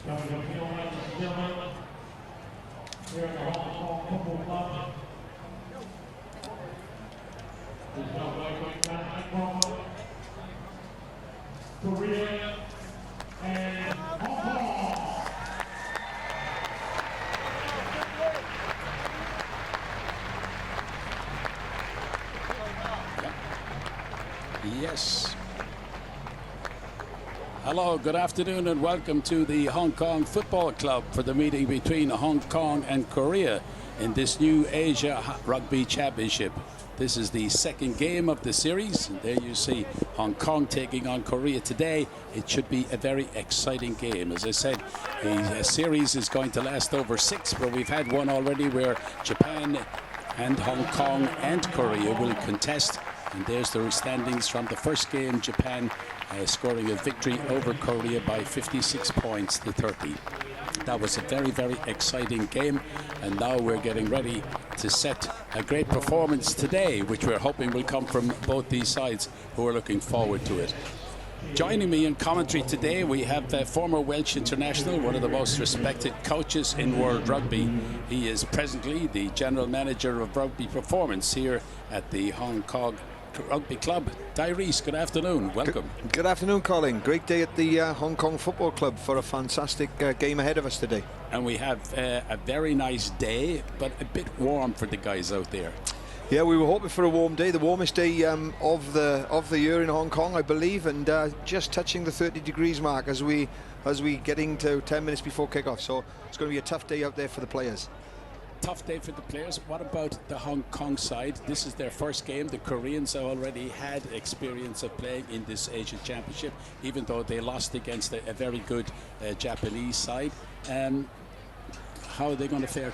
Here at the Hong Kong Football Club. Please welcome from Korea and Hong Kong. Yes. Hello, good afternoon and welcome to the Hong Kong Football Club for the meeting between Hong Kong and Korea in this new Asia Rugby Championship. This is the second game of the series. And there you see Hong Kong taking on Korea today. It should be a very exciting game. As I said, the series is going to last over 6, but we've had one already where Japan and Hong Kong and Korea will contest. And there's the standings from the first game, Japan scoring a victory over Korea by 56 points to 30. That was a very, very exciting game. And now we're getting ready to set a great performance today, which we're hoping will come from both these sides who are looking forward to it. Joining me in commentary today, we have former Welsh international, one of the most respected coaches in world rugby. He is presently the general manager of rugby performance here at the Hong Kong Rugby Club. Tyrese, good afternoon. Welcome. Good afternoon, Colin. Great day at the Hong Kong Football Club for a fantastic game ahead of us today. And we have a very nice day, but a bit warm for the guys out there. Yeah, we were hoping for a warm day, the warmest day of the year in Hong Kong, I believe, and just touching the 30 degrees mark as we get into 10 minutes before kickoff. So it's going to be a tough day out there for the players. Tough day for the players. What about the Hong Kong side? This is their first game. The Koreans already had experience of playing in this Asian Championship, even though they lost against a very good Japanese side. How are they going to fare?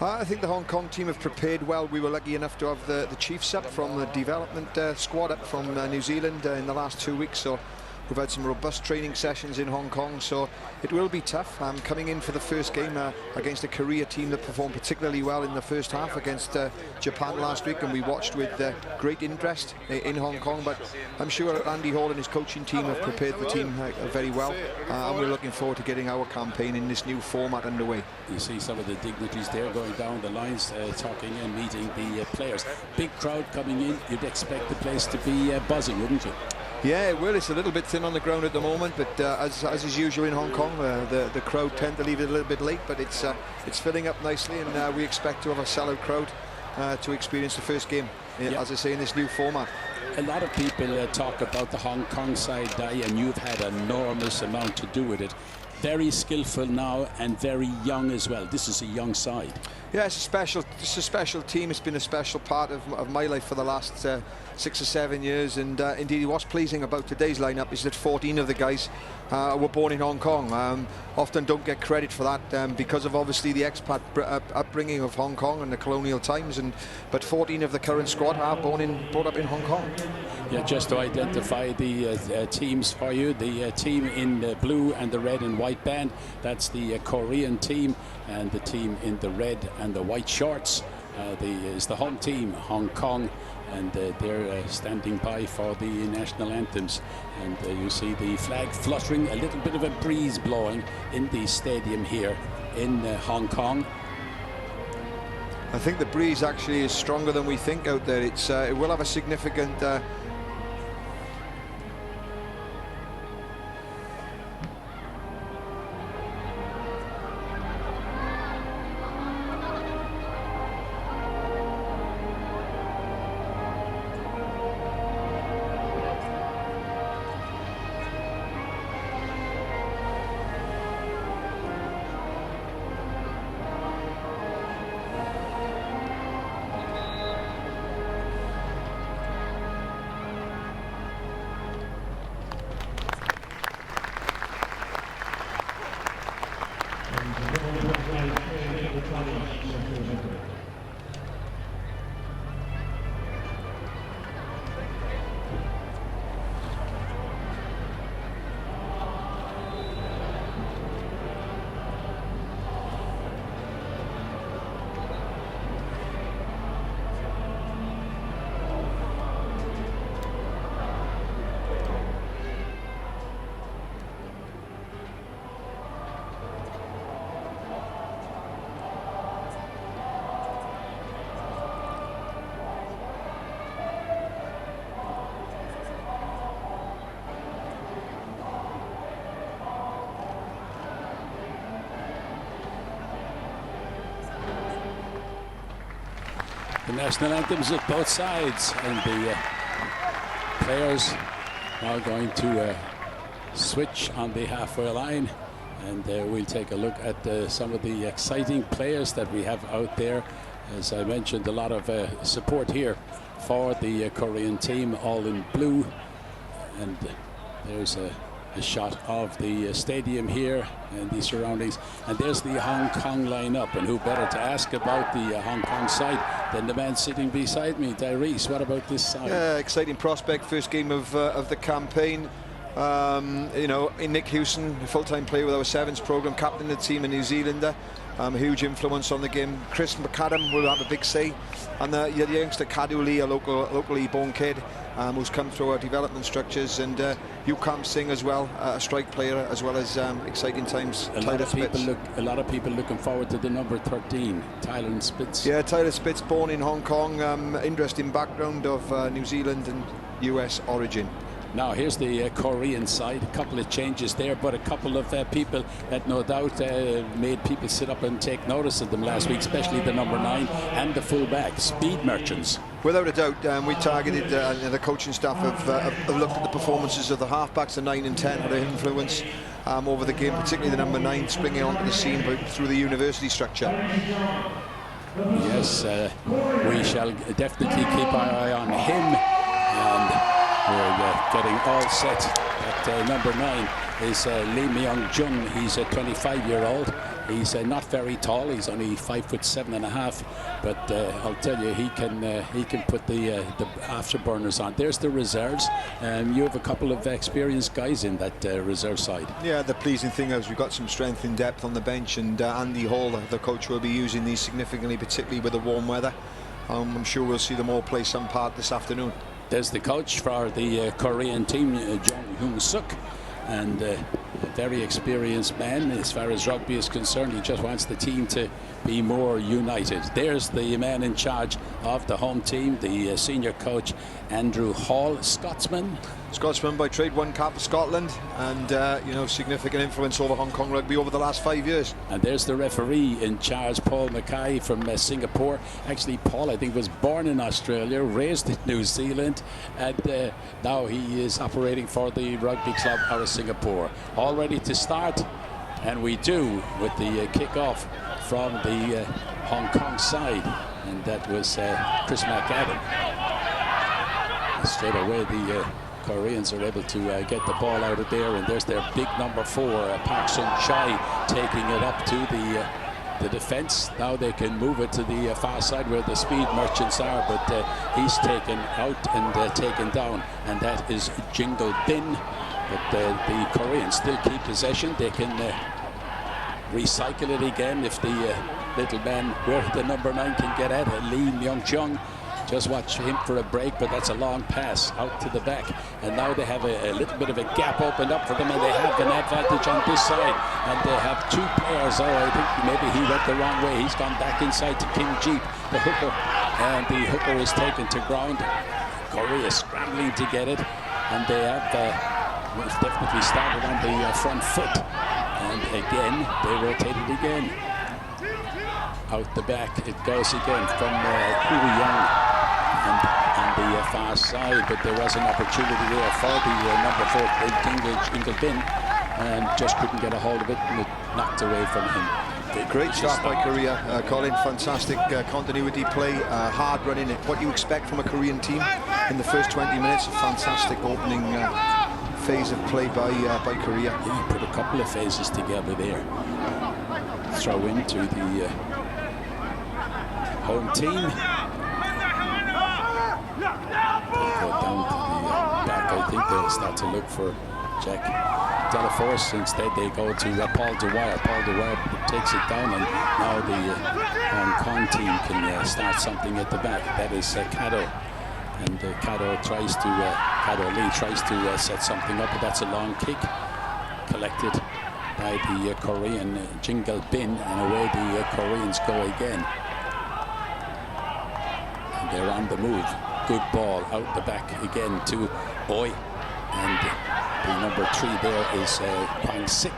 I think the Hong Kong team have prepared well. We were lucky enough to have the Chiefs up from the development squad up from New Zealand in the last 2 weeks. So we've had some robust training sessions in Hong Kong, so it will be tough. Coming in for the first game against a Korea team that performed particularly well in the first half against Japan last week, and we watched with great interest in Hong Kong. But I'm sure Andy Hall and his coaching team have prepared the team very well, and we're looking forward to getting our campaign in this new format underway. You see some of the dignitaries there going down the lines, talking and meeting the players. Big crowd coming in. You'd expect the place to be buzzing, wouldn't you? Yeah, well, it's a little bit thin on the ground at the moment, but as is usual in Hong Kong, the crowd tend to leave it a little bit late, but it's filling up nicely, and we expect to have a sellout crowd to experience the first game, as I say, in this new format. A lot of people talk about the Hong Kong side, and you've had an enormous amount to do with it. Very skillful now and very young as well. This is a young side. Yeah, it's a special team. It's been a special part of my life for the last 6 or 7 years, and indeed what's pleasing about today's lineup is that 14 of the guys were born in Hong Kong. Often don't get credit for that because of obviously the expat upbringing of Hong Kong and the colonial times, but 14 of the current squad are brought up in Hong Kong. Yeah, just to identify the teams for you, the team in the blue and the red and white band, that's the Korean team, and the team in the red and the white shorts is the home team, Hong Kong, and they're standing by for the national anthems. And you see the flag fluttering, a little bit of a breeze blowing in the stadium here in Hong Kong. I think the breeze actually is stronger than we think out there. It will have a significant The national anthems at both sides, and the players now going to switch on the halfway line, and we'll take a look at some of the exciting players that we have out there. As I mentioned, a lot of support here for the Korean team, all in blue, and there's a shot of the stadium here and the surroundings, and there's the Hong Kong lineup, and who better to ask about the Hong Kong side than the man sitting beside me, Tyrese. What about this side? Exciting prospect, first game of the campaign. You know, Nick Hewson, a full-time player with our Sevens program, captain of the team, a New Zealander, huge influence on the game. Chris McAdam will have a big say, and the youngster Kadu Lee, a locally born kid, who's come through our development structures, and Yukam Singh as well, a strike player, as well as exciting times. A lot of people looking forward to the number 13, Tyler Spitz. Yeah, Tyler Spitz, born in Hong Kong, interesting background of New Zealand and US origin. Now here's the Korean side. A couple of changes there, but a couple of people that no doubt made people sit up and take notice of them last week, especially the number 9 and the fullback, speed merchants. Without a doubt, we targeted, the coaching staff have looked at the performances of the halfbacks, the 9 and 10, had an influence over the game, particularly the number 9 springing onto the scene through the university structure. Yes, we shall definitely keep our eye on him, and we're getting all set. At number 9 is Lee Myung-jun. He's a 25-year-old. He's not very tall. He's only 5'7.5", but I'll tell you, he can put the afterburners on. There's the reserves. You have a couple of experienced guys in that reserve side. Yeah, the pleasing thing is we've got some strength in depth on the bench, and Andy Hall, the coach, will be using these significantly, particularly with the warm weather. I'm sure we'll see them all play some part this afternoon. There's the coach for the Korean team, Jung Hyung-suk, and a very experienced man as far as rugby is concerned. He just wants the team to be more united. There's the man in charge of the home team, the senior coach, Andrew Hall, Scotsman by trade, 1 cap for Scotland, and you know, significant influence over Hong Kong rugby over the last 5 years. And there's the referee in charge, Paul Mackay from Singapore. Actually, Paul, I think, was born in Australia, raised in New Zealand, and now he is operating for the rugby club out of Singapore. All ready to start, and we do, with the kick-off from the Hong Kong side, and that was Chris McAdam. Straight away, the Koreans are able to get the ball out of there, and there's their big number 4, Park Sung-chai, taking it up to the defense. Now they can move it to the far side where the speed merchants are, but he's taken out and taken down, and that is Jingle Bin. But the Koreans still keep possession. They can recycle it again if the little man where the number 9 can get at, Lee Myung-jung. Just watch him for a break, but that's a long pass out to the back. And now they have a little bit of a gap opened up for them, and they have an advantage on this side. And they have 2 players. Oh, I think maybe he went the wrong way. He's gone back inside to Kim Jeep, the hooker. And the hooker is taken to ground. Korea scrambling to get it. And they have definitely started on the front foot. And again, they rotated again. Out the back it goes again from Hu Young. And on the far side, but there was an opportunity there for the number 4, Jingle Bin, and just couldn't get a hold of it, and it knocked away from him. Great start by Korea, Colin. Fantastic continuity play, hard running. What you expect from a Korean team in the first 20 minutes. A fantastic opening phase of play by Korea. Yeah, put a couple of phases together there. Throw into the home team. Go down to the back. I think they'll start to look for Jack Delaforce. Instead, they go to Paul Dwyer. Paul Dwyer takes it down, and now the Hong Kong team can start something at the back. That is Kado. And Kado Lee tries to set something up, but that's a long kick collected by the Korean Jingle Bin, and away the Koreans go again. And they're on the move. Good ball out the back again to Boy, and the number 3 there is Kwang Sik.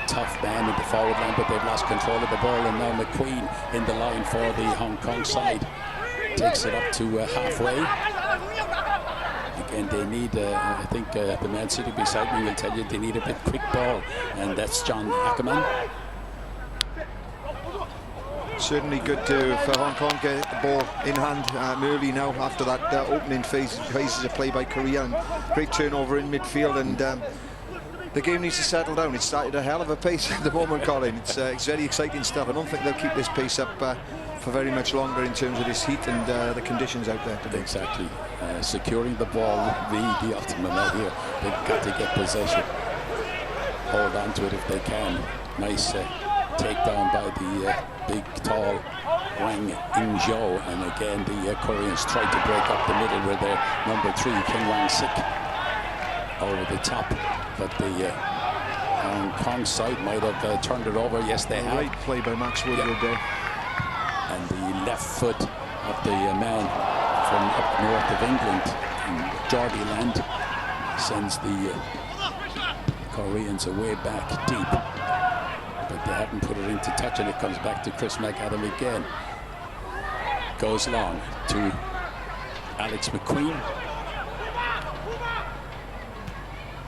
Tough man in the forward line, but they've lost control of the ball, and now McQueen in the line for the Hong Kong side. takes it up to halfway. Again, they need, I think the Man City beside me will tell you they need a bit quick ball, and that's John Ackerman. Certainly good for Hong Kong get the ball in hand early now after that opening phases of play by Korea, and great turnover in midfield, and the game needs to settle down. It started a hell of a pace at the moment, Colin. It's very exciting stuff. I don't think they'll keep this pace up for very much longer in terms of this heat and the conditions out there today. Exactly. Securing the ball will be the ultimate out here. They've got to get possession. Hold on to it if they can. Nice takedown by the big, tall Wang In-jo. And again, the Koreans tried to break up the middle with their number 3, Kim Wang-sik, over the top. But the Hong Kong side might have turned it over. Yes, they have. Great play by Max Woodward there. And the left foot of the man from up north of England, in Geordie land, sends the Koreans away back deep. But they haven't put it into touch, and it comes back to Chris McAdam again. Goes long to Alex McQueen.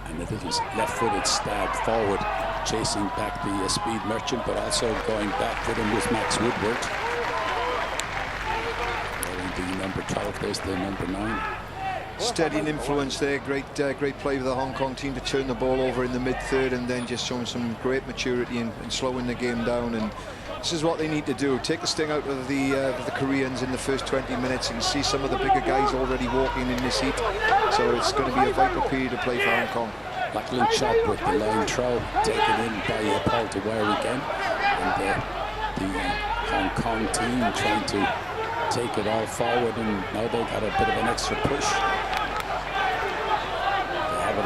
And a little left-footed stab forward, chasing back the speed merchant, but also going back with him with Max Woodward. The number 12, there's the number 9. Steadying influence there, great play for the Hong Kong team to turn the ball over in the mid-third, and then just showing some great maturity and slowing the game down. And this is what they need to do, take the sting out of the Koreans in the first 20 minutes. You can see some of the bigger guys already walking in this heat, so it's going to be a vital period to play for Hong Kong. Lachlan Chop with the line throw taken in by Paul Dwyer again, and the Hong Kong team trying to take it all forward, and now they've got a bit of an extra push. They have it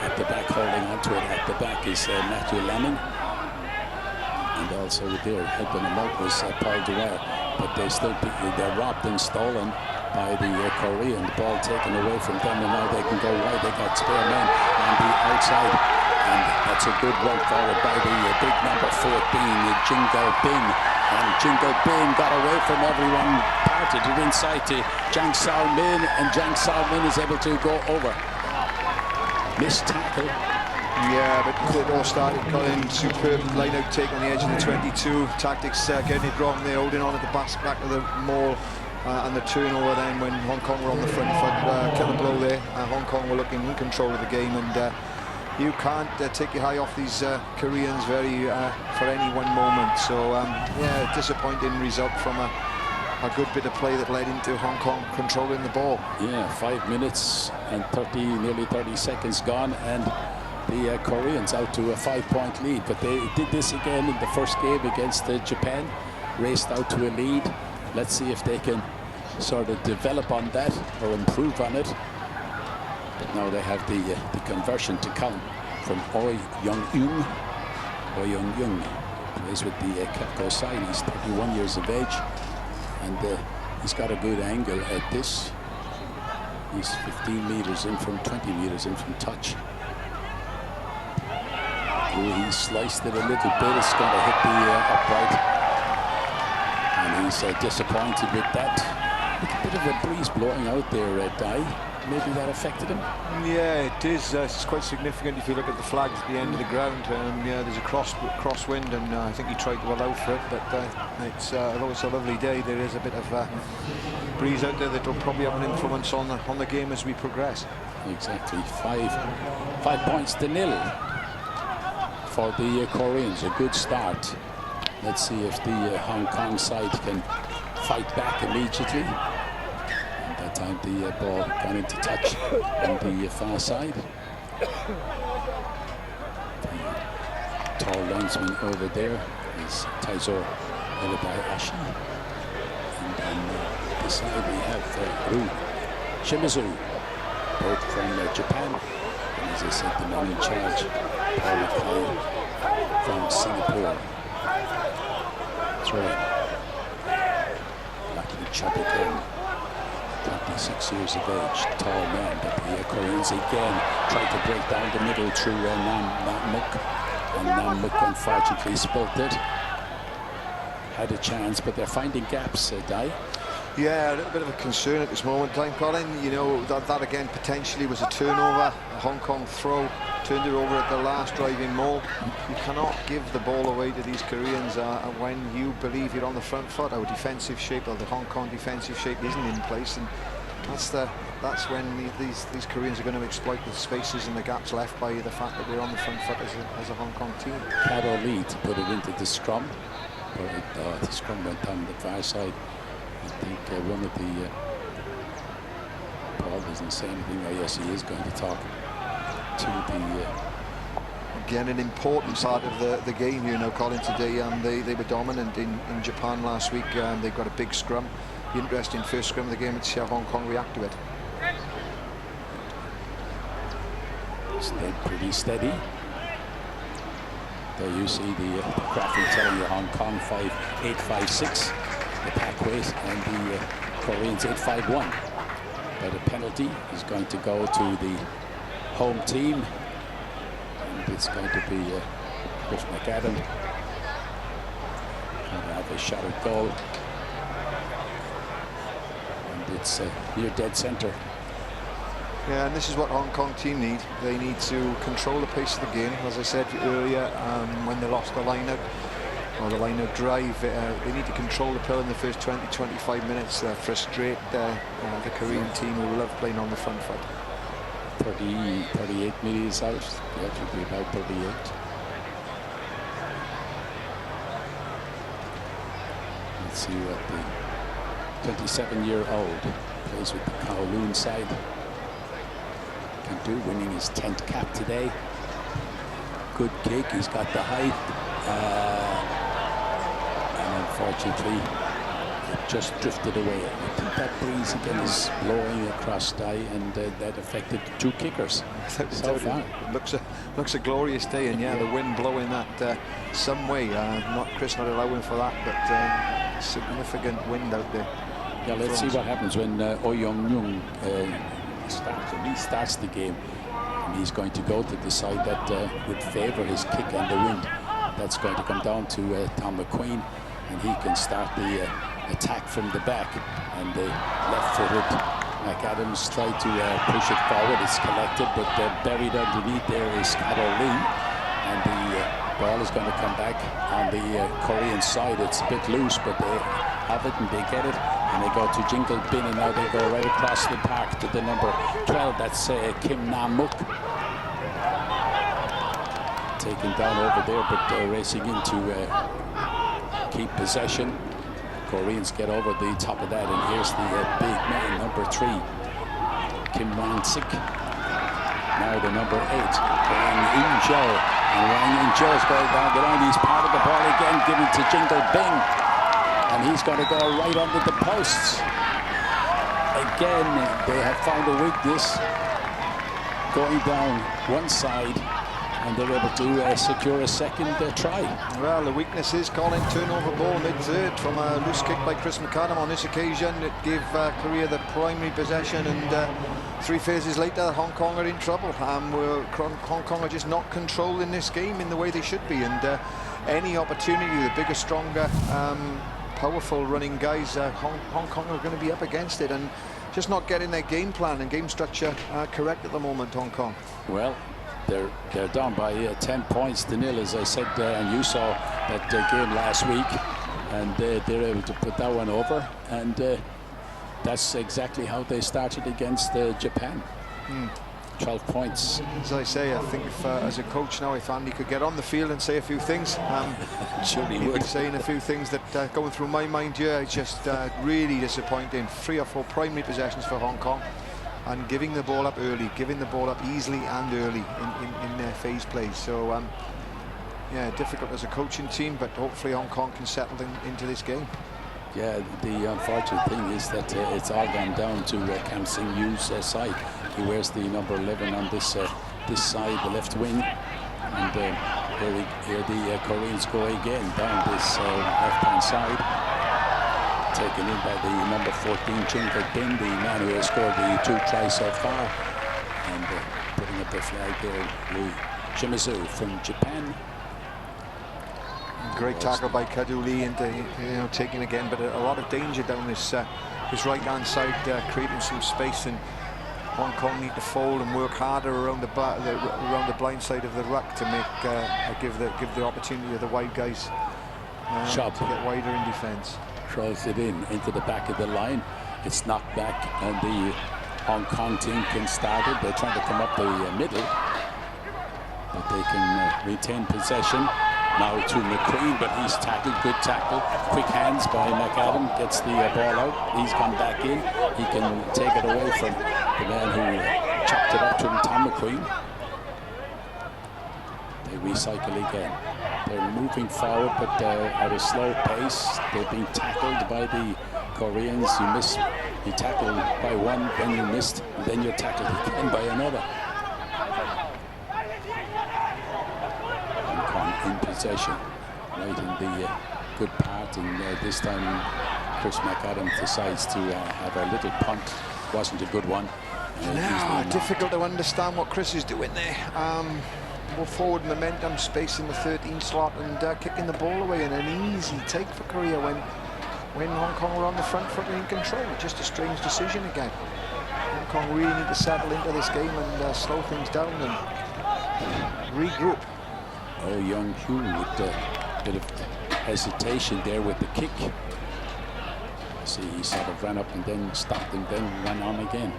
at the back, holding onto it. At the back is Matthew Lemon, and also there helping them out was Paul Dwyer. But they're robbed and stolen by the Korean. The ball taken away from them, and now they can go wide. They got spare men on the outside, and that's a good run forward by the big number 14, Jingo Bin. And Jingo Bin got away from everyone, parted it inside to Jang Sao Min, and Jang Sao Min is able to go over. Missed tackle. Yeah, but it all started, Colin. Superb line-out take on the edge of the 22. Tactics getting it wrong there, holding on at the back of the maul, and the turnover then when Hong Kong were on the front foot. Killer blow there. Hong Kong were looking in control of the game, and you can't take your eye off these Koreans for any one moment. So yeah, disappointing result from a good bit of play that led into Hong Kong controlling the ball. Yeah, 5 minutes and nearly 30 seconds gone, and the Koreans out to a 5-point lead. But they did this again in the first game against Japan, raced out to a lead. Let's see if they can sort of develop on that or improve on it. But now they have the conversion to come from Oi Young-young. Oi Young-young plays with the KEPCO side. He's 31 years of age, and he's got a good angle at this. He's 15 meters in from 20 meters in from touch. He sliced it a little bit. It's going to hit the upright, and he's disappointed with that. Look, a bit of a breeze blowing out there, Dai. Maybe that affected him. Yeah, it is. It's quite significant if you look at the flags at the end of the ground. Yeah, there's a crosswind, and I think he tried to allow for it. But although it's a lovely day, there is a bit of breeze out there that will probably have an influence on the game as we progress. Exactly. 5 points to 0 for the Koreans. A good start. Let's see if the Hong Kong side can fight back immediately. That time the ball got into touch on the far side. The tall linesman over there is Taizo Elibai-Ashi. And on this side we have Ru Shimizu, both from Japan. And as I said, the man in charge, Paul Kai from Singapore. Throw in. Lucky chop again. 26 years of age, tall man, but the Koreans again tried to break down the middle through Nam Muk, and Nam Muk unfortunately spilt it. Had a chance, but they're finding gaps, Dai. Yeah, a little bit of a concern at this moment in time, Colin. You know, that again potentially was a turnover. A Hong Kong throw, turned it over at the last driving maul. You cannot give the ball away to these Koreans when you believe you're on the front foot. Our defensive shape, or the Hong Kong defensive shape, isn't in place, and that's when these Koreans are going to exploit the spaces and the gaps left by the fact that we're on the front foot as a Hong Kong team. KOR Lee to put it into the scrum, but the scrum went down the far side. I think one of the Paul doesn't say anything. Oh yes, he is going to talk to the again an important part of the game, you know, Colin, today. They were dominant in Japan last week. They've got a big scrum. The interesting first scrum of the game, and see how Hong Kong react to it. Stayed pretty steady. There you see the graphic telling you Hong Kong 5.856. The pack weight, and the Koreans 8.51. But a penalty is going to go to the home team, and it's going to be Chris McAdam. Going to have a shot at goal, and it's near dead centre. Yeah, and this is what Hong Kong team need. They need to control the pace of the game. As I said earlier, when they lost the line-out, or the line of drive, they need to control the pill in the first 20-25 minutes, frustrate the Korean team who love playing on the front foot. 38 meters out. Yeah, it should be about 38. Let's see what the 27-year-old plays with the Kowloon side can do, winning his 10th cap today. Good kick, he's got the height. Unfortunately, it just drifted away. I think that breeze again is blowing across Dai, and that affected the two kickers so far. It looks a glorious day, and yeah, the wind blowing that some way. Chris not allowing for that, but significant wind out there. Yeah, let's see what happens when Oh Young-Young starts the game, and he's going to go to the side that would favour his kick and the wind. That's going to come down to Tom McQueen, and he can start the attack from the back. And the left-footed McAdams tried to push it forward. It's collected, but buried underneath there is KOR Lee, and the ball is going to come back on the Korean side. It's a bit loose, but they have it and they get it, and they go to Jingle Bin, and now they go right across the park to the number 12. That's Kim Nam-muk. Taken down over there, but racing in to keep possession. Koreans get over the top of that, and here's the big man, number 3, Kim Wang-sik. Now the number 8, Wang In-jo. And Wang In-jo is going down the line. He's part of the ball again, given to Jingle Bing. And he's going to go right under the posts. Again, they have found a weakness, going down one side, and they're able to secure a second try. Well, the weakness is Colin, turnover ball mid-third from a loose kick by Chris McAdam on this occasion. It gave Korea the primary possession, and 3 phases later, Hong Kong are in trouble. Hong Kong are just not controlling this game in the way they should be, and any opportunity, the bigger, stronger, powerful running guys, Hong Kong are going to be up against it, and just not getting their game plan and game structure correct at the moment, Hong Kong. Well, they're down by 10 points to 0, as I said, and you saw that game last week, and they're able to put that one over, and that's exactly how they started against Japan. 12 points. As I say, I think if, as a coach now, if Andy could get on the field and say a few things, sure he he'd would. be saying a few things that going through my mind here. It's just really disappointing. 3 or 4 primary possessions for Hong Kong, and giving the ball up early, giving the ball up easily and early in their phase plays. So yeah, difficult as a coaching team, but hopefully Hong Kong can settle into this game. Yeah, the unfortunate thing is that it's all gone down to Kam Sing-yu's side. He wears the number 11 on this side, the left wing, and here the Koreans go again down this left-hand side, taken in by the number 14 Jingle Bin, the man who has scored the 2 tries so far, and putting up the flag there, Lee Shimizu from Japan. Great tackle by Kaduli into taking again, but a lot of danger down his right hand side, creating some space, and Hong Kong need to fold and work harder around the blind side of the ruck to make give the opportunity of the wide guys to get wider in defence. Throws it into the back of the line. It's knocked back, and the Hong Kong team can start it. They're trying to come up the middle, but they can retain possession. Now to McQueen, but he's tackled. Good tackle. Quick hands by McAdam. Gets the ball out. He's come back in. He can take it away from the man who chopped it up to him, Tom McQueen. They recycle again. They're moving forward, but at a slow pace. They're being tackled by the Koreans. You tackled by one, then you missed, and then you're tackled again by another. In possession, right in the good part, and this time Chris McAdam decides to have a little punt. Wasn't a good one. Difficult to understand what Chris is doing there. More forward momentum, space in the 13 slot, and kicking the ball away, and an easy take for Korea when Hong Kong were on the front foot and in control. Just a strange decision again. Hong Kong really need to settle into this game and slow things down and regroup. Oh, Young Hu with a bit of hesitation there with the kick. See, he sort of ran up and then stopped and then ran on again.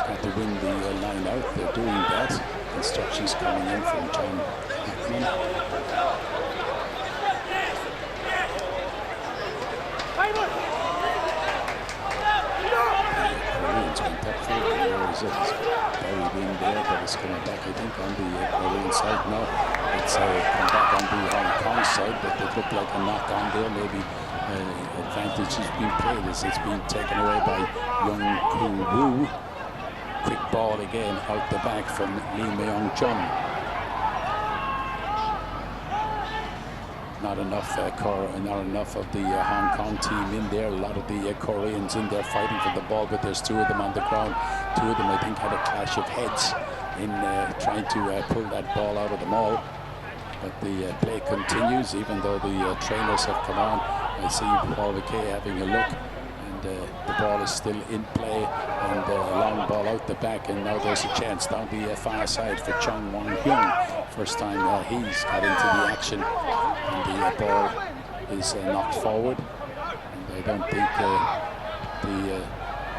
Got to win the line out. They're doing that. Instructions coming in from John Hackman. Buried in there, but it's coming back, I think, on the Korean side now. It's come back on the Hong Kong side, but it looked like a knock on there. Maybe advantage is being played as it's being taken away by Young Koo Woo. Quick ball again out the back from Lee Myung Chun. Not enough of the Hong Kong team in there. A lot of the Koreans in there fighting for the ball, but there's two of them on the ground. Two of them, I think, had a clash of heads in trying to pull that ball out of the maul. But the play continues, even though the trainers have come on. I see Paul McKay having a look, and the ball is still in play, and a long ball out the back, and now there's a chance down the far side for Chung Wong Hyung. First time he's got into the action, and the ball is knocked forward. And I don't think the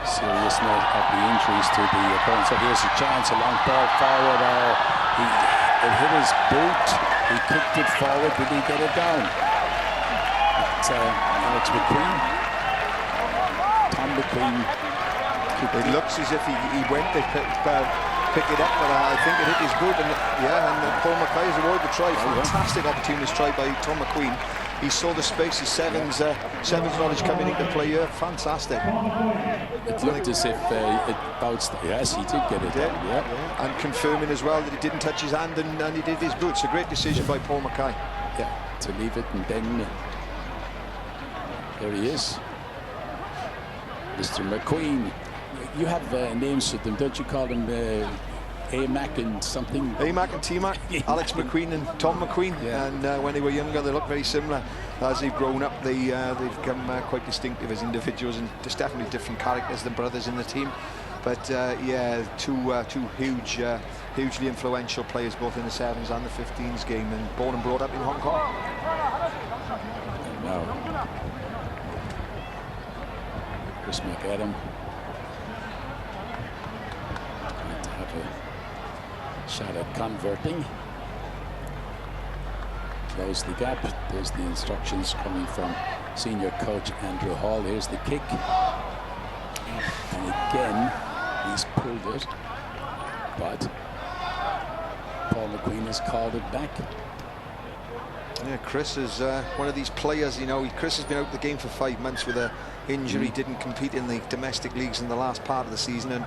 seriousness of the injuries to the opponent. So here's a chance, a long ball forward. It hit his boot. He kicked it forward. Did he get it down? It's Alex McQueen. Tom McQueen. It looks as if he went to pick it up, but I think it hit his boot. And Paul Mackay has avoided the try. Fantastic opportunity try by Tom McQueen. He saw the space. His sevens knowledge coming into play here. Fantastic. It looked as if it bounced. Yes, he did get it down. Yeah. And confirming as well that it didn't touch his hand and he did his boots. A great decision by Paul Mackay. Yeah, to leave it, and then there he is, Mr. McQueen. You have names for them, don't you? Call them A-Mac and something? A-Mac and T-Mac. Alex McQueen and Tom McQueen. Yeah. And when they were younger, they look very similar. As they've grown up, they've become quite distinctive as individuals, and there's definitely different characters than brothers in the team. But yeah, two hugely influential players, both in the sevens and the 15s game, and born and brought up in Hong Kong. Now, Chris McAdam going to have a shot at converting. Close the gap. There's the instructions coming from senior coach Andrew Hall. Here's the kick. And again, he's pulled it. But Paul McQueen has called it back. Yeah, Chris is one of these players, you know. Chris has been out of the game for 5 months with an injury, didn't compete in the domestic leagues in the last part of the season, and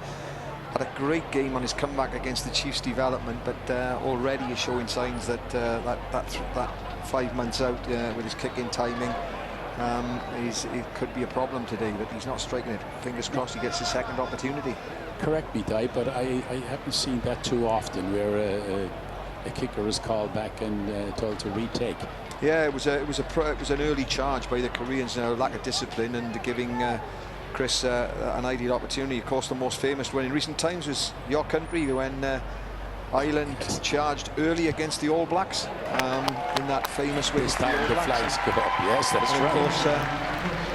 had a great game on his comeback against the Chiefs development, but already is showing signs that that 5 months out with his kick-in timing it could be a problem today, but he's not striking it. Fingers crossed he gets his second opportunity. Correct me, Di, but I haven't seen that too often, where a kicker is called back and told to retake. Yeah, it was an early charge by the Koreans, lack of discipline, and giving Chris an ideal opportunity. Of course, the most famous one in recent times was your country, when Ireland charged early against the All Blacks in that famous way. This time the flags go up. Yes, that's and right. Of course,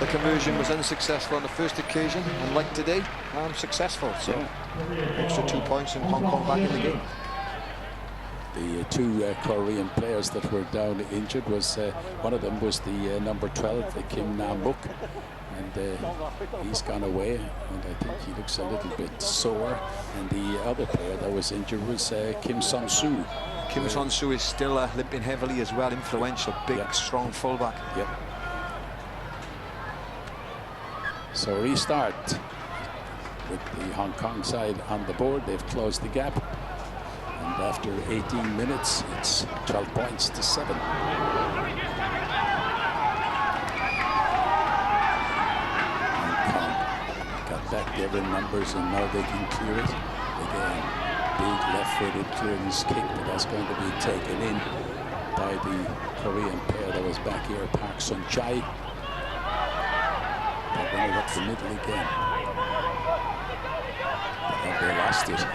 the conversion was unsuccessful on the first occasion, and like today, successful. So extra 2 points and Hong Kong back in the game. The two Korean players that were down injured was one of them was the number 12, Kim Nam-mook, and he's gone away, and I think he looks a little bit sore. And the other player that was injured was Kim Song-soo. Kim Song-soo is still limping heavily as well, influential, big, strong fullback. Yep. So restart with the Hong Kong side on the board. They've closed the gap. And after 18 minutes, it's 12 points to 7. Hong Kong got back their numbers, and now they can clear it. Again, big left-footed clearance kick, but that's going to be taken in by the Korean pair that was back here, Park Sun-chai. They run it up the middle again. And they lost it.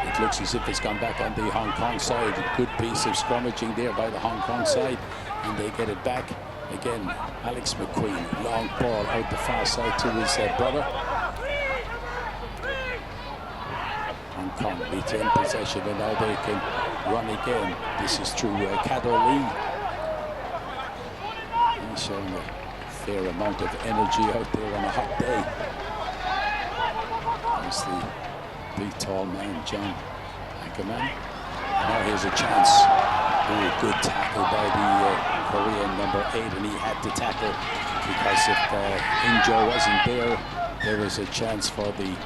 It looks as if it's gone back on the Hong Kong side. A good piece of scrummaging there by the Hong Kong side, and they get it back again. Alex McQueen, long ball out the far side to his brother. Hong Kong retain possession, and now they can run again. This is through Kado Lee. He's showing a fair amount of energy out there on a hot day. There's the big tall man, John Ackerman. Now here's a chance. Oh, good tackle by the Korean number 8, and he had to tackle, because if Injo wasn't there was a chance for the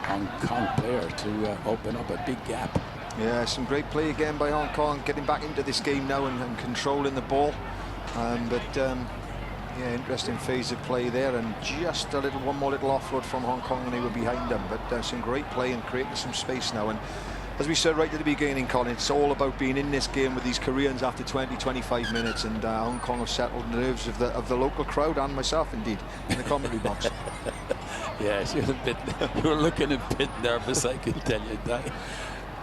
Hong Kong player to open up a big gap. Yeah, some great play again by Hong Kong, getting back into this game now and controlling the ball. Yeah, interesting phase of play there, and just one more little offload from Hong Kong and they were behind them. But some great play and creating some space now. And as we said right at the beginning, Colin, it's all about being in this game with these Koreans after 20-25 minutes, and Hong Kong have settled the nerves of the local crowd, and myself indeed, in the commentary box. Yes, you were looking a bit nervous, I can tell you that.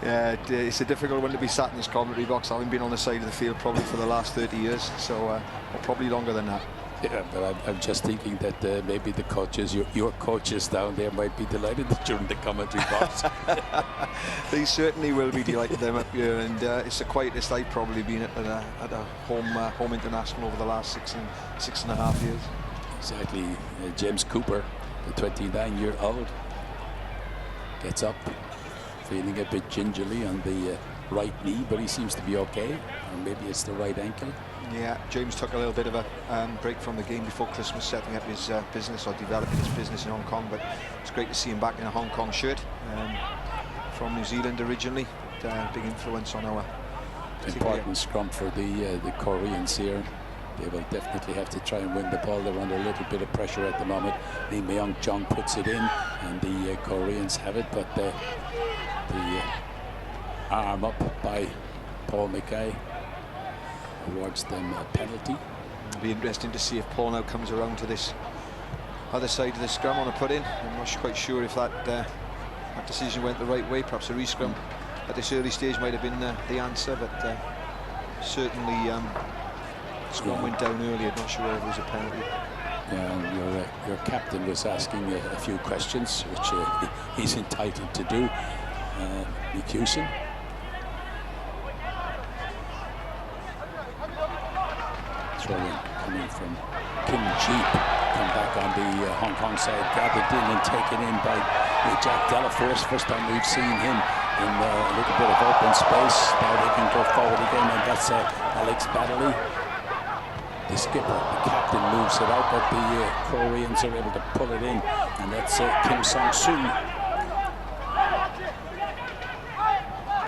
Yeah, it's a difficult one to be sat in this commentary box, having been on the side of the field probably for the last 30 years, so or probably longer than that. Yeah, but I'm just thinking that maybe the coaches, your coaches down there, might be delighted that you're in the commentary box. They certainly will be delighted them up here, and it's the quietest I've probably been at a home international over the last six and a half years. Exactly. James Cooper, the 29-year-old, gets up, feeling a bit gingerly on the right knee, but he seems to be okay. Or maybe it's the right ankle. Yeah, James took a little bit of a break from the game before Christmas, setting up his business, or developing his business in Hong Kong, but it's great to see him back in a Hong Kong shirt, from New Zealand originally. Big influence on our important scrum for the Koreans here. They will definitely have to try and win the ball. They're under a little bit of pressure at the moment. Lee Myung-jong puts it in, and the Koreans have it, but the arm up by Paul Mackay awards them a penalty. It'll be interesting to see if Paul now comes around to this other side of the scrum on a put-in. I'm not quite sure if that decision went the right way. Perhaps a re-scrum at this early stage might have been the answer, but certainly scrum went down earlier. Not sure whether it was a penalty. Yeah, your captain was asking a few questions, which he's entitled to do. McHewson. Throw-in coming from Kim Jeep, come back on the Hong Kong side, gathered in and taken in by Jack Delaforce. First time we've seen him in a little bit of open space. Now they can go forward again, and that's Alex Baddeley. The skipper, the captain, moves it out, but the Koreans are able to pull it in, and that's Kim Song-soo.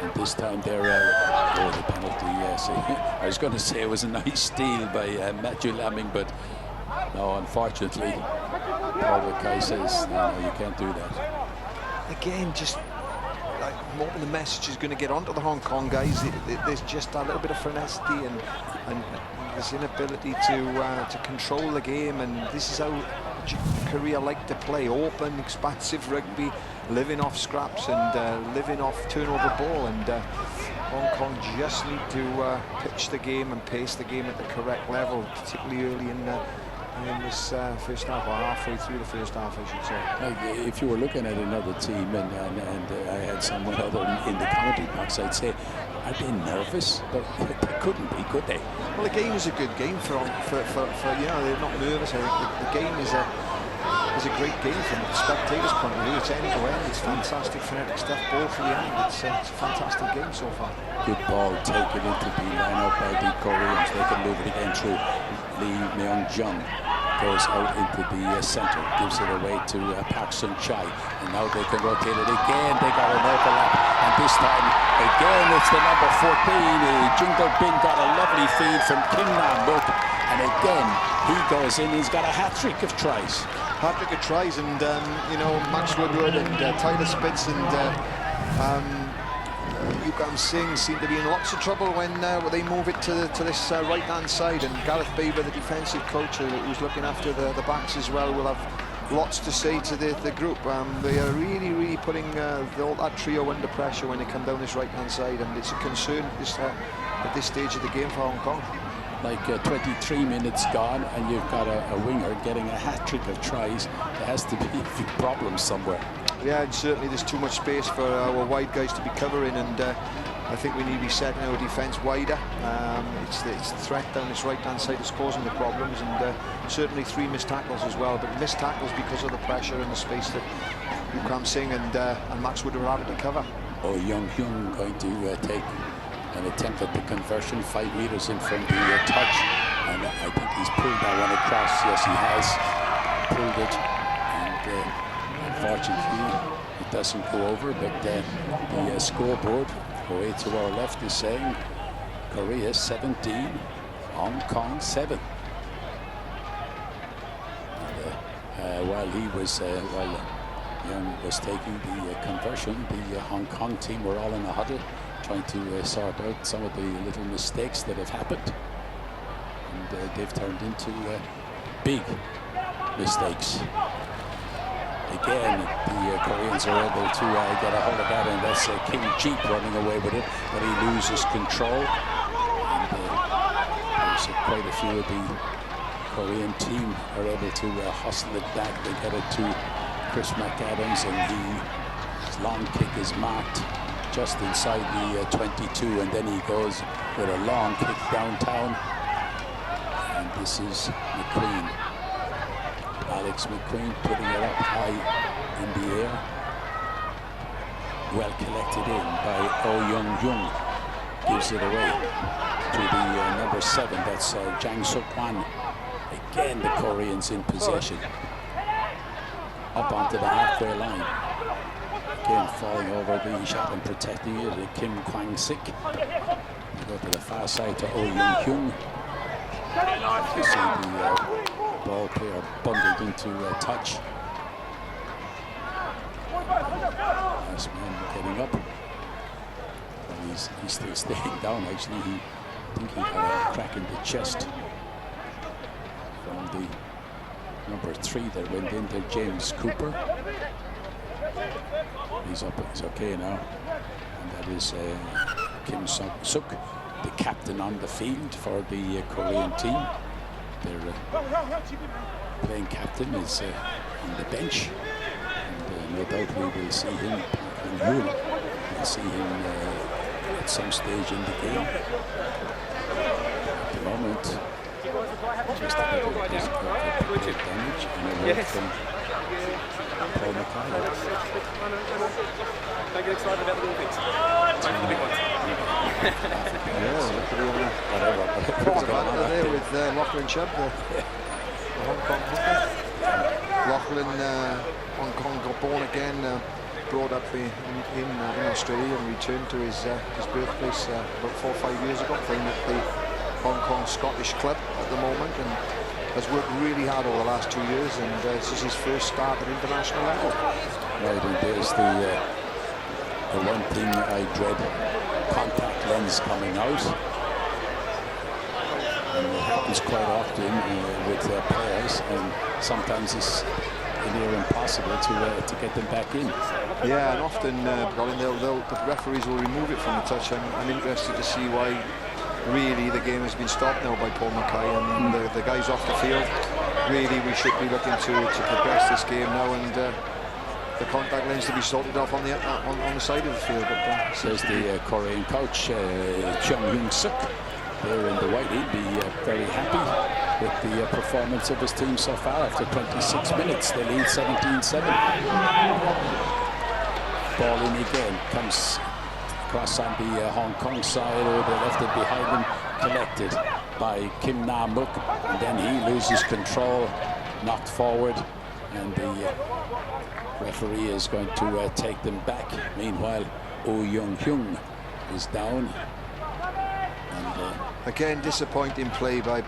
And this time they're the penalty. Yes, I was going to say it was a nice steal by Matthew Lamming, but no, unfortunately, Paul Mackay says no, you can't do that. Again, just like hoping the message is going to get onto the Hong Kong guys. There's just a little bit of finesse and this inability to control the game, and this is how Korea like to play: open, expansive rugby, living off scraps and living off turnover ball. And Hong Kong just need to pitch the game and pace the game at the correct level, particularly early in this first half, or halfway through the first half, I should say. Like, if you were looking at another team and I had someone other in the commentary box, I'd say, are they nervous? But they couldn't be, could they? Well, the game is a good game for you know, they're not nervous. I think the game is a great game from the spectators' point of view. It's end to end. It's fantastic frenetic stuff, ball for the end. It's a fantastic game so far. Good ball taken into the line-out by the Koreans. They can move it again through Lee Myung-jung. Goes out into the center, gives it away to Park Sun-chai, and now they can rotate it again. They got an overlap, and this time again it's the number 14. Jingle Bin got a lovely feed from Kim Nam-wook, and again he goes in. He's got a hat-trick of tries. Hat-trick of tries, and you know, Max Woodward and Tyler Spitz and Yukam Singh seem to be in lots of trouble when they move it to this right-hand side, and Gareth Baber, the defensive coach who's looking after the backs as well, will have lots to say to the group. They are really putting all that trio under pressure when they come down this right-hand side, and it's a concern at this stage of the game for Hong Kong. Like 23 minutes gone, and you've got a winger getting a hat-trick of tries. There has to be a few problems somewhere. Yeah, and certainly there's too much space for our wide guys to be covering, and I think we need to be setting our defence wider. It's the threat down this right-hand side that's causing the problems, and certainly 3 missed tackles as well, but missed tackles because of the pressure and the space that Yukam Singh and Max Wood were able to cover. Oh, Young Hyun going to take an attempt at the conversion, 5 meters in from the touch, and I think he's pulled that one across. Yes, he has pulled it, and unfortunately it doesn't go over, but the scoreboard away to our left is saying Korea 17, Hong Kong 7. And, while he was while Young was taking the conversion, the Hong Kong team were all in a huddle trying to sort out some of the little mistakes that have happened, and they've turned into big mistakes. Again, the Koreans are able to get a hold of that, and that's Kim Jeep running away with it, but he loses control. And there's quite a few of the Korean team are able to hustle it back. They get it to Chris McAdams, and his long kick is marked just inside the 22, and then he goes with a long kick downtown. And this is McQueen. Alex McQueen putting it up high in the air. Well collected in by Oh Young-jung. Gives it away to the number 7. That's Jang Suk-hwan. Again, the Koreans in possession. Up onto the halfway line. Again, falling over the shot and protecting it. Kim Kwang-sik. They go to the far side to Oh Young-hyun. You see the ball player bundled into a touch. Nice man getting up. Well, he's still staying down, actually. I think he got a crack in the chest from the number 3 that went in there, James Cooper. He's up, he's okay now. And that is Kim Suk, the captain on the field for the Korean team. Their playing captain is on the bench, and no doubt we will see him. We'll see him at some stage in the game. At the moment, just a bit of physical damage and a word from Paul Mackay. Whatever. There with Lachlan Chubb, the Hong Kong hooker. Lachlan, Hong Kong got born again brought up in Australia and returned to his birthplace about 4 or 5 years ago, playing at the Hong Kong Scottish club at the moment, and has worked really hard over the last 2 years, and this is his first start at international level. Right, and there's the one thing I dread, contact lens coming out. And it happens quite often with players, and sometimes it's near impossible to get them back in. Yeah, and often, Colin, the referees will remove it from the touch. I'm interested to see why really the game has been stopped now by Paul Mackay and the guys off the field. Really, we should be looking to progress this game now, and the contact lens to be sorted off on the side of the field. But says the Korean coach, Chung Hyun-suk, there in the white. He'd be very happy with the performance of his team so far. After 26 minutes, they lead 17-7. Ball in again, comes across on the Hong Kong side. Oh, they left it behind them, collected by Kim Na-mook, and then he loses control, knocked forward, and the referee is going to take them back. Meanwhile, Oh Young-hyung is down. And again, disappointing play by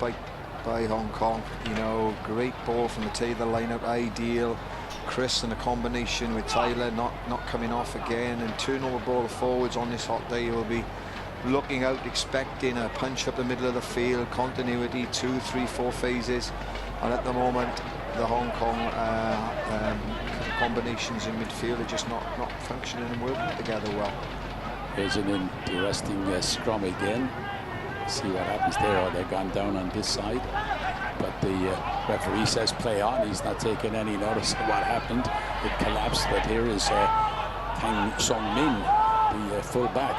Hong Kong. You know, great ball from the Taylor lineup, ideal. Chris and a combination with Tyler not coming off again, and turnover ball forwards on this hot day. Will be looking out, expecting a punch up the middle of the field, continuity, 2, 3, 4 phases, and at the moment the Hong Kong combinations in midfield are just not functioning and working together well. Here's an interesting scrum again. See what happens there. Oh, they've gone down on this side, but the referee says play on. He's not taking any notice of what happened. It collapsed, but here is Kang Song-min, the full-back,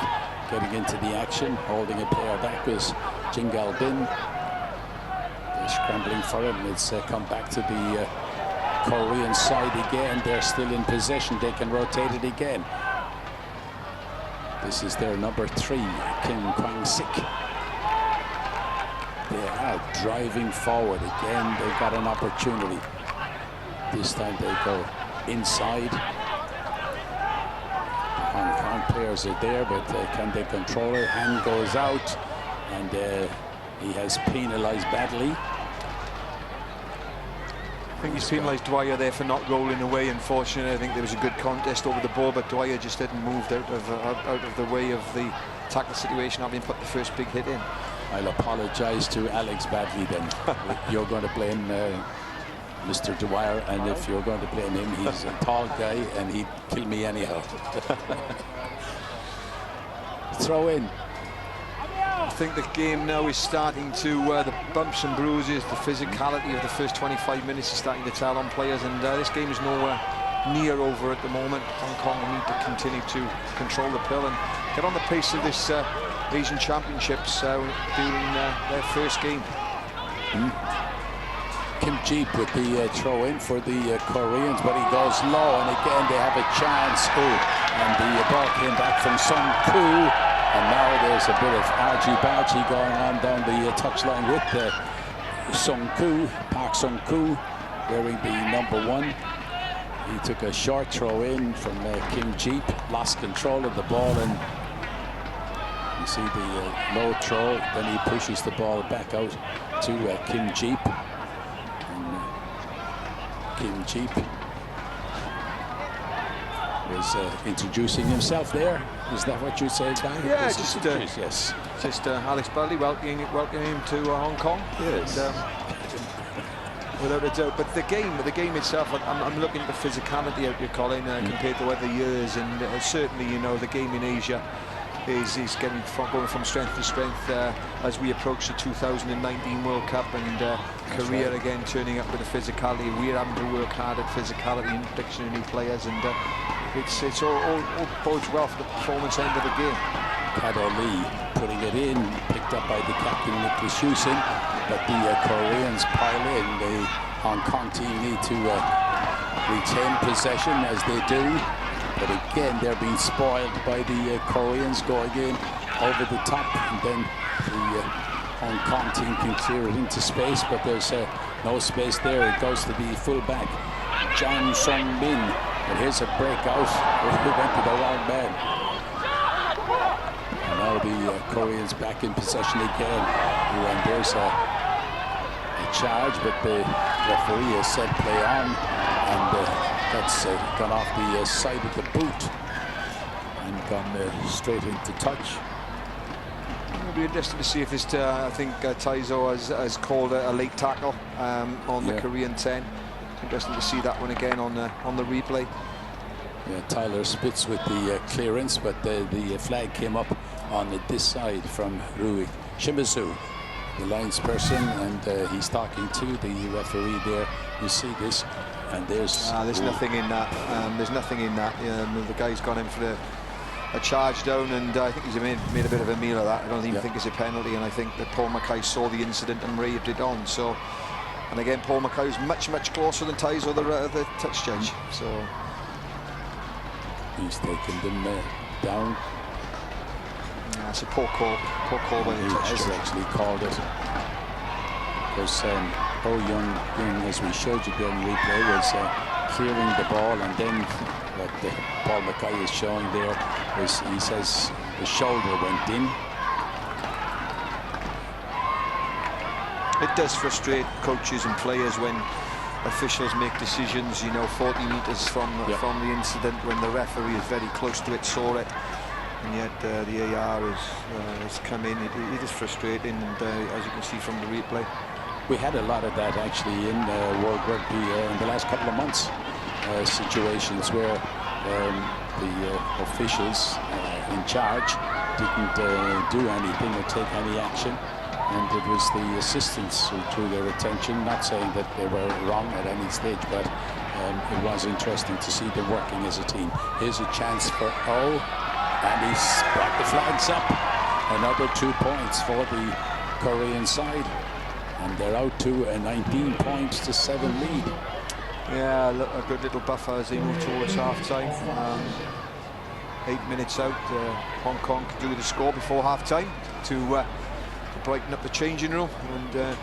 getting into the action, holding a player back was Jingal Bin. They're scrambling for it, and it's come back to the Korean side again. They're still in possession. They can rotate it again. This is their number 3, Kim Kwang-sik. They are driving forward again. They've got an opportunity. This time they go inside. The Hong Kong players are there, but can they control it? Hand goes out, and he has penalized badly. I think he's penalised Dwyer there for not rolling away. Unfortunately, I think there was a good contest over the ball, but Dwyer just hadn't moved out of the way of the tackle situation, having put the first big hit in. I'll apologise to Alex badly then. You're going to blame Mr. Dwyer, and if you're going to blame him, he's a tall guy and he'd kill me anyhow. Throw in. I think the game now is starting to, the bumps and bruises, the physicality of the first 25 minutes is starting to tell on players, and this game is nowhere near over at the moment. Hong Kong need to continue to control the pill and get on the pace of this Asian Championships during their first game. Kim Jeep with the throw in for the Koreans, but he goes low, and again they have a chance. Oh, and the ball came back from Sung Koo, and now there's a bit of argy-bargy going on down the touchline with Sung Koo, Park Sung Koo, wearing the number 1. He took a short throw in from Kim Jeep, lost control of the ball, and you see the low throw, then he pushes the ball back out to Kim Jeep. And Kim Jeep was introducing himself there. Is that what you say, Guy? Yeah, yes. Just Alex Bradley welcoming him to Hong Kong. Yes. And, without a doubt, but the game itself, I'm looking at the physicality out here, Colin, compared to other years, and certainly, you know, the game in Asia is going from strength to strength as we approach the 2019 World Cup, and Korea right. again turning up with the physicality. We're having to work hard at physicality and dictionary new players, and it's all bodes well for the performance end of the game. Kado Lee putting it in, picked up by the captain Nicholas Hewson, but the Koreans pile in. The Hong Kong team need to retain possession, as they do. But again, they're being spoiled by the Koreans going in over the top, and then the Hong Kong team can clear it into space, but there's no space there. It goes to the fullback, Jang Song-min, But here's a breakout. He went to the wrong man. And now the Koreans back in possession again. And there's a charge, but the referee has said play on. And that's gone off the side of the boot and gone straight into touch. It'll be interesting to see if this, I think Taizo has called a late tackle on the Korean 10. Interesting to see that one again on the replay. Yeah, Tyler spits with the clearance, but the flag came up on this side from Rui Shimizu, the linesperson, and he's talking to the referee there. You see this, and there's nothing in that. There's nothing in that. The guy's gone in for a charge down, and I think he's made a bit of a meal of that. I don't even think it's a penalty, and I think that Paul Mackay saw the incident and raved it on. So, and again, Paul Mackay's much closer than Taizo, the touch judge. So he's taken them down. Yeah, it's a poor call by the touch judge. He has actually called it. Because Oh Young, as we showed you during replay, was clearing the ball, and then what Paul Mackay is showing there is, he says the shoulder went in. It does frustrate coaches and players when officials make decisions, 40 metres from the incident, when the referee is very close to it, saw it, and yet the AR has come in. It is frustrating, and as you can see from the replay. We had a lot of that actually in World Rugby in the last couple of months. Situations where the officials in charge didn't do anything or take any action, and it was the assistants who drew their attention, not saying that they were wrong at any stage, but it was interesting to see them working as a team. Here's a chance for O, and he's brought the flags up. Another 2 points for the Korean side, and they're out to a 19 points to 7 lead. Yeah, a good little buffer as they move towards half-time. 8 minutes out, Hong Kong could do with a score before half-time to brighten up the changing room, and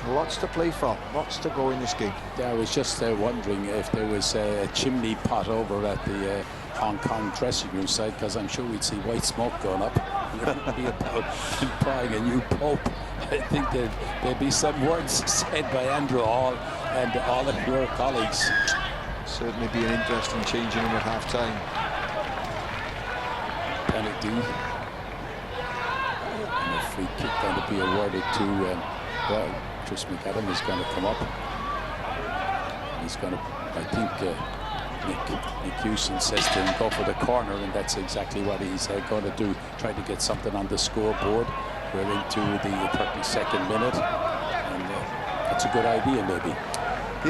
lots to play for, lots to go in this game. Yeah, I was just wondering if there was a chimney pot over at the Hong Kong dressing room side, because I'm sure we'd see white smoke going up. It would be about employing a new pope. I think there'd be some words said by Andrew Hall and all of your colleagues. Certainly be an interesting changing room at half-time. Penalty. And a free kick going to be awarded to, well, Chris McAdam is going to come up. He's going to, I think, Nick Hewson says to him, go for the corner, and that's exactly what he's going to do. Try to get something on the scoreboard. We're into the 32nd minute, and that's a good idea, maybe.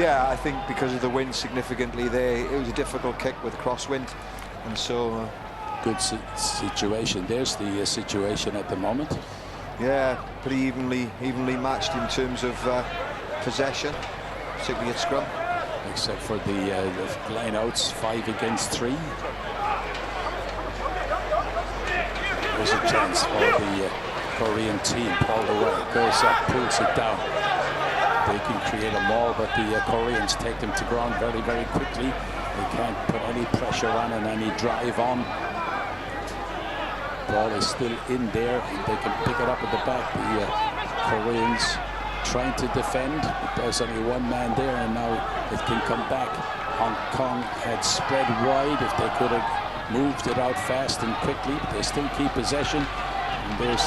Yeah, I think because of the wind significantly there, it was a difficult kick with crosswind, and so... good situation. There's the situation at the moment. Yeah, pretty evenly matched in terms of possession, particularly at scrum. Except for the line-outs, 5 against 3. There's a chance for the Korean team. Paul Leroy goes up, pulls it down. They can create a maul, but the Koreans take them to ground very, very quickly. They can't put any pressure on and any drive on. Ball is still in there, and they can pick it up at the back. The Koreans trying to defend, but there's only one man there, and now it can come back. Hong Kong had spread wide. If they could have moved it out fast and quickly, but they still keep possession. And there's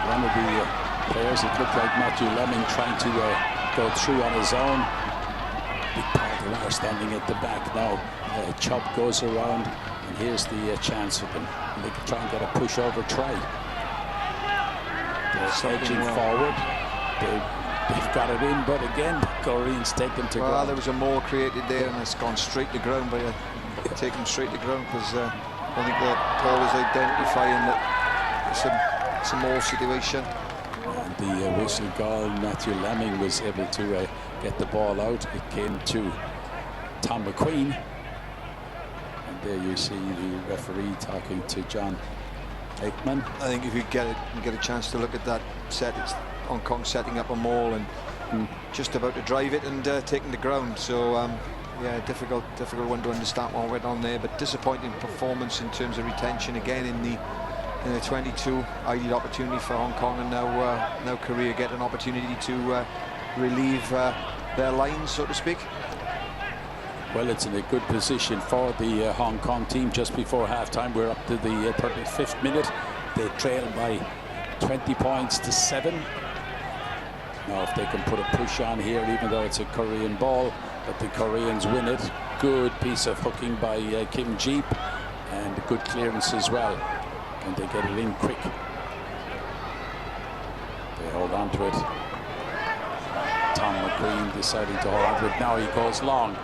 one of the players, it looked like Matthew Lemming, trying to go through on his own. Big Paul Delar standing at the back now. Chubb goes around, and here's the chance for them. And they can try and get a pushover try. They're edging forward. They've got it in, but again, the Koreans take them to ground. Well, there was a maul created there, and it's gone straight to ground by taking them straight to ground, because I think that Paul is identifying that it's a maul situation. And the whistle goal, Matthew Lemming was able to get the ball out. It came to Tom McQueen. And there you see the referee talking to John Aikman. I think if you get a chance to look at that set, it's Hong Kong setting up a maul and just about to drive it and taking the ground. So Yeah, difficult one to understand what went on there, but disappointing performance in terms of retention again in the 22. Ideal opportunity for Hong Kong, and now Korea get an opportunity to relieve their lines, so to speak. Well, it's in a good position for the Hong Kong team just before halftime. We're up to the 35th minute. They trail by 20 points to 7. Now, if they can put a push on here, even though it's a Korean ball, but the Koreans win it. Good piece of hooking by Kim Jeep, and a good clearance as well. And they get it in quick. They hold on to it. Tom McQueen deciding to hold on to it. Now he goes long.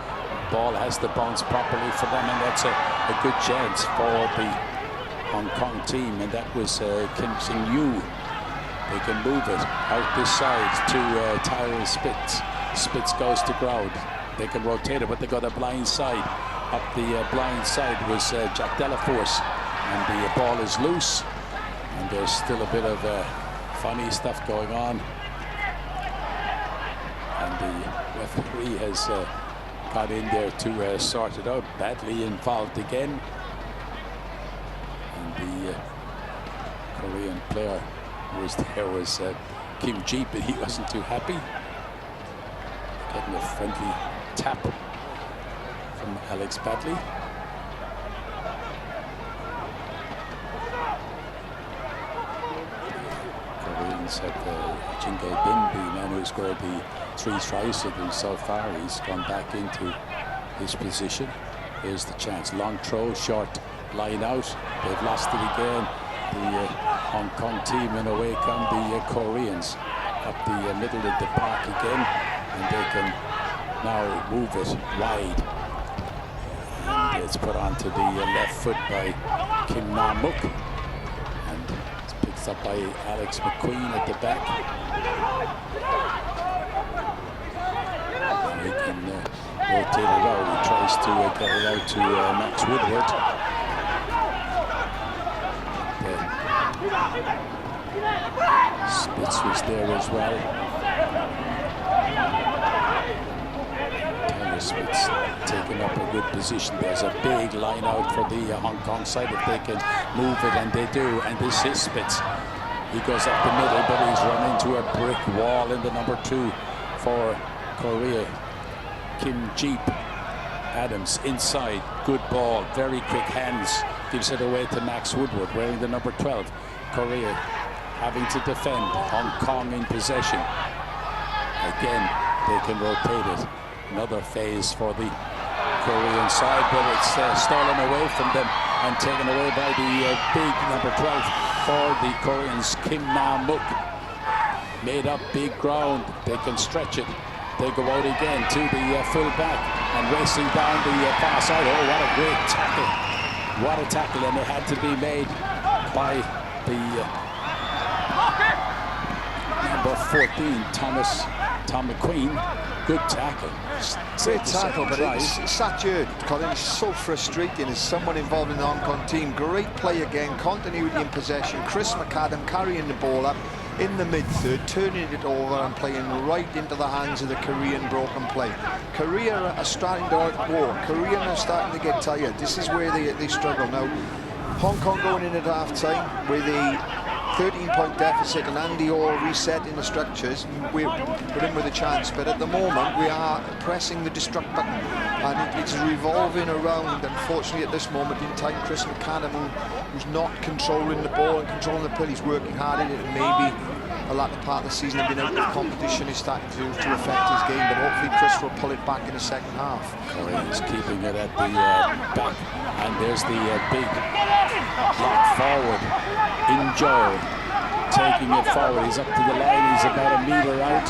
Ball has to bounce properly for them, and that's a good chance for the Hong Kong team. And that was Kim Sing-yu. They can move it out this side to Tyrell Spitz. Spitz goes to ground. They can rotate it, but they got a blind side. Up the blind side was Jack Delaforce, and the ball is loose. And there's still a bit of funny stuff going on. And the referee has got in there to sort it out. Badly involved again. And the Korean player who was there was Kim Jeep, and he wasn't too happy. Getting a friendly tap from Alex Badley. Koreans have Jin Gae-bin, the man who scored the 3 tries for them so far. He's gone back into his position. Here's the chance. Long throw, short line out. They've lost it again. The Hong Kong team, and away come the Koreans up the middle of the park again, and they can now move it wide. And it's put onto the left foot by Kim Na-mook, and it's picked up by Alex McQueen at the back. And he can rotate it out. He tries to get it out to Max Woodward. Spitz was there as well. Tyler Spitz taking up a good position. There's a big line out for the Hong Kong side if they can move it, and they do. And this is Spitz. He goes up the middle, but he's run into a brick wall in the number 2 for Korea. Kim Jeep. Adams inside. Good ball. Very quick hands. Gives it away to Max Woodward wearing the number 12. Korea having to defend. Hong Kong in possession. Again, they can rotate it. Another phase for the Korean side, but it's stolen away from them and taken away by the big number 12 for the Koreans, Kim Na-mook. Made up big ground. They can stretch it. They go out again to the full back and racing down the far side. Oh, what a great tackle. What a tackle, and it had to be made by the number 14, Tom McQueen. Good tackle. Great tackle, but it's sat here, Colin. It's so frustrating as someone involved in the Hong Kong team. Great play again, continuity in possession. Chris McAdam carrying the ball up in the mid-third, turning it over and playing right into the hands of the Korean broken play. Korea are starting to outwar. Korea are starting to get tired. This is where they struggle now. Hong Kong going in at half-time with a 13-point deficit, and Andy Orr resetting the structures. We're in with a chance, but at the moment we are pressing the destruct button, and it's revolving around. Unfortunately, at this moment in time, Chris McAdam, who's not controlling the ball and controlling the pill, he's working hard at it, and maybe a latter part of the season and being out of competition is starting to affect his game, but hopefully Chris will pull it back in the second half. Koreans keeping it at the back, and there's the big lock forward in Joe, taking it forward. He's up to the line, he's about a meter out.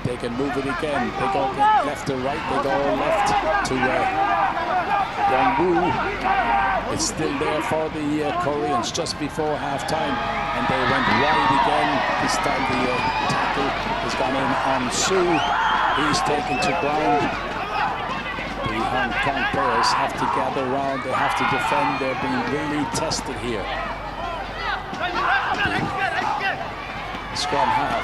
They can move it again. They go left to right, they go left to Woo. It's still there for the Koreans just before half-time, and they went wide again. This time the tackle has gone in on Su. He's taken to ground. The Hong Kong players have to gather around. They have to defend. They're being really tested here. scrum half.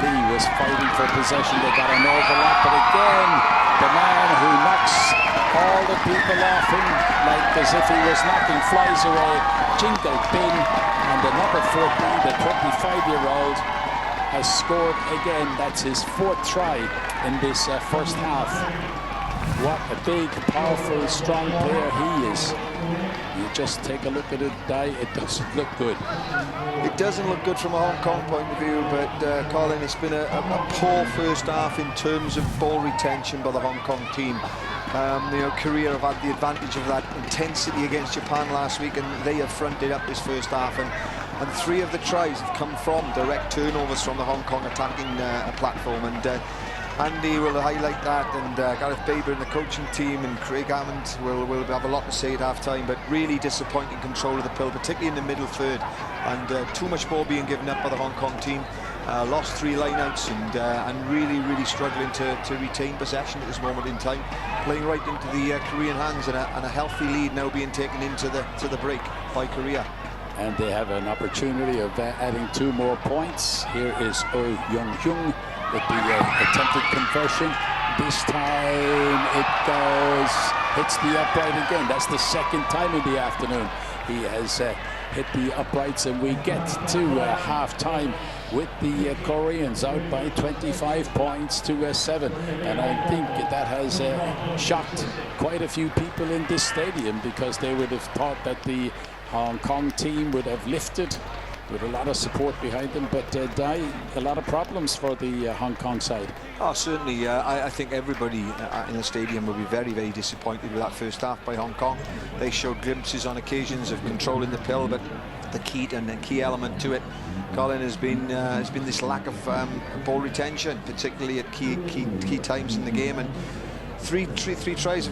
Lee was fighting for possession. They got an overlap, but again, the man who knocks all the people off him, like as if he was knocking flies away, Jingle Bin, and the number 14, the 25-year-old, has scored again. That's his 4th try in this first half. What a big, powerful, strong player he is. You just take a look at it, it doesn't look good. It doesn't look good from a Hong Kong point of view, but Colin, it's been a poor first half in terms of ball retention by the Hong Kong team. Korea have had the advantage of that intensity against Japan last week, and they have fronted up this first half. And 3 of the tries have come from direct turnovers from the Hong Kong attacking platform. And Andy will highlight that, and Gareth Baber and the coaching team and Craig Hammond will have a lot to say at half-time, but really disappointing control of the pill, particularly in the middle third, and too much ball being given up by the Hong Kong team. Lost 3 lineouts and really struggling to retain possession at this moment in time, playing right into the Korean hands, and a healthy lead now being taken into the break by Korea. And they have an opportunity of adding 2 more points. Here is Oh Young-hyung with the attempted conversion. This time it goes, hits the upright again. That's the 2nd time in the afternoon he has hit the uprights, and we get to half-time with the Koreans out by 25 points to 7. And I think that has shocked quite a few people in this stadium, because they would have thought that the Hong Kong team would have lifted with a lot of support behind them, but a lot of problems for the Hong Kong side. Oh, certainly. I think everybody in the stadium will be very disappointed with that first half by Hong Kong. They showed glimpses on occasions of controlling the pill, but the key element to it, Colin, has been this lack of ball retention, particularly at key times in the game. And three tries.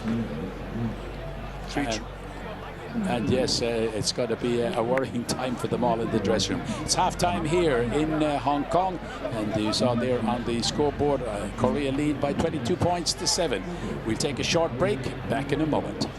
And yes, it's got to be a worrying time for them all in the dressing room. It's half-time here in Hong Kong, and you saw there on the scoreboard, Korea lead by 22 points to 7. We'll take a short break, back in a moment.